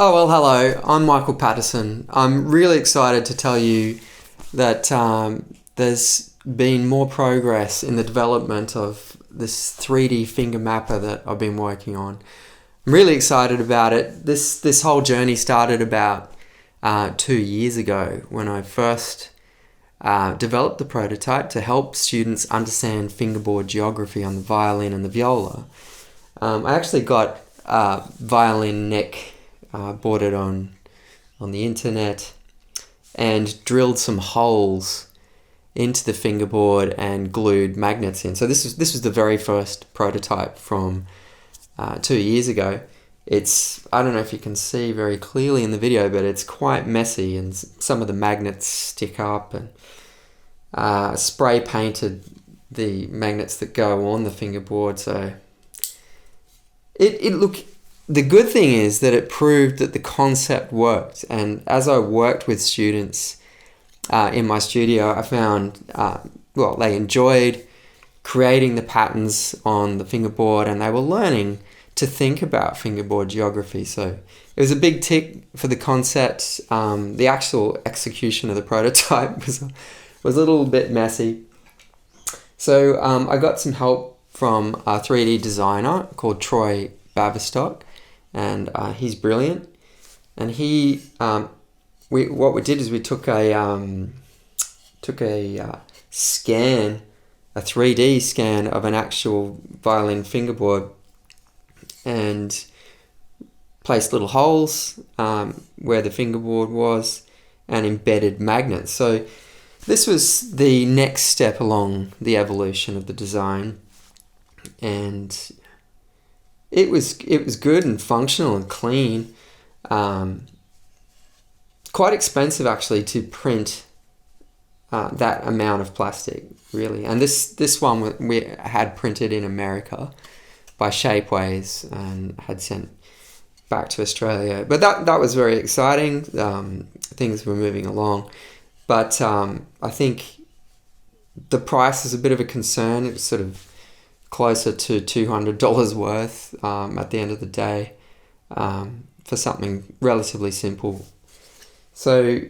Oh, well, hello. I'm Michael Patterson. I'm really excited to tell you that there's been more progress in the development of this 3D finger mapper that I've been working on. I'm really excited about it. This whole journey started about 2 years ago when I first developed the prototype to help students understand fingerboard geography on the violin and the viola. I actually got violin neck bought it on the internet and drilled some holes into the fingerboard and glued magnets in. So this was the very first prototype from 2 years ago. I don't know if you can see very clearly in the video, but it's quite messy and some of the magnets stick up, and spray painted the magnets that go on the fingerboard. So the good thing is that it proved that the concept worked, and as I worked with students in my studio, I found they enjoyed creating the patterns on the fingerboard, and they were learning to think about fingerboard geography. So it was a big tick for the concept. The actual execution of the prototype was a little bit messy. So I got some help from a 3D designer called Troy Baverstock, and he's brilliant. And what we did is we took a scan, a 3D scan of an actual violin fingerboard, and placed little holes where the fingerboard was and embedded magnets. So this was the next step along the evolution of the design, and it was good and functional and clean. Quite expensive actually to print that amount of plastic, really. And this one we had printed in America by Shapeways and had sent back to Australia. But that was very exciting. Things were moving along. But I think the price is a bit of a concern. It was sort of closer to $200 worth at the end of the day for something relatively simple. So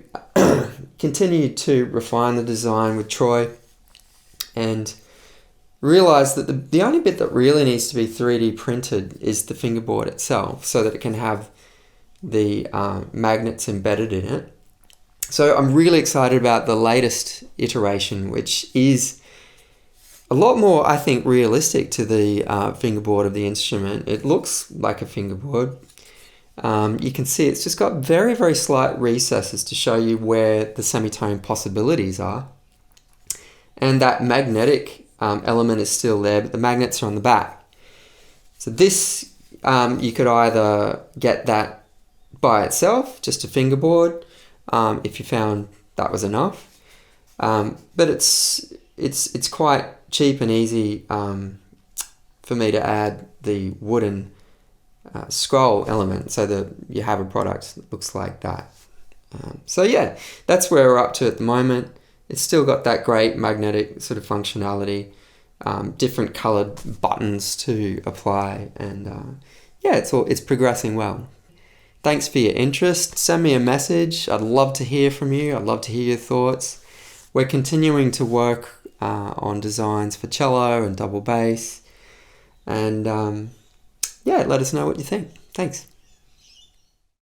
continued to refine the design with Troy and realized that the only bit that really needs to be 3D printed is the fingerboard itself, so that it can have the magnets embedded in it. So I'm really excited about the latest iteration, which is a lot more, I think, realistic to the fingerboard of the instrument. It looks like a fingerboard. You can see it's just got very, very slight recesses to show you where the semitone possibilities are. And that magnetic element is still there, but the magnets are on the back. So this, you could either get that by itself, just a fingerboard, if you found that was enough. But it's quite cheap and easy for me to add the wooden scroll element so that you have a product that looks like that. So yeah, that's where we're up to at the moment. It's still got that great magnetic sort of functionality, different colored buttons to apply, and it's progressing well. Thanks for your interest. Send me a message. I'd love to hear from you. I'd love to hear your thoughts. We're continuing to work on designs for cello and double bass, and let us know what you think. Thanks.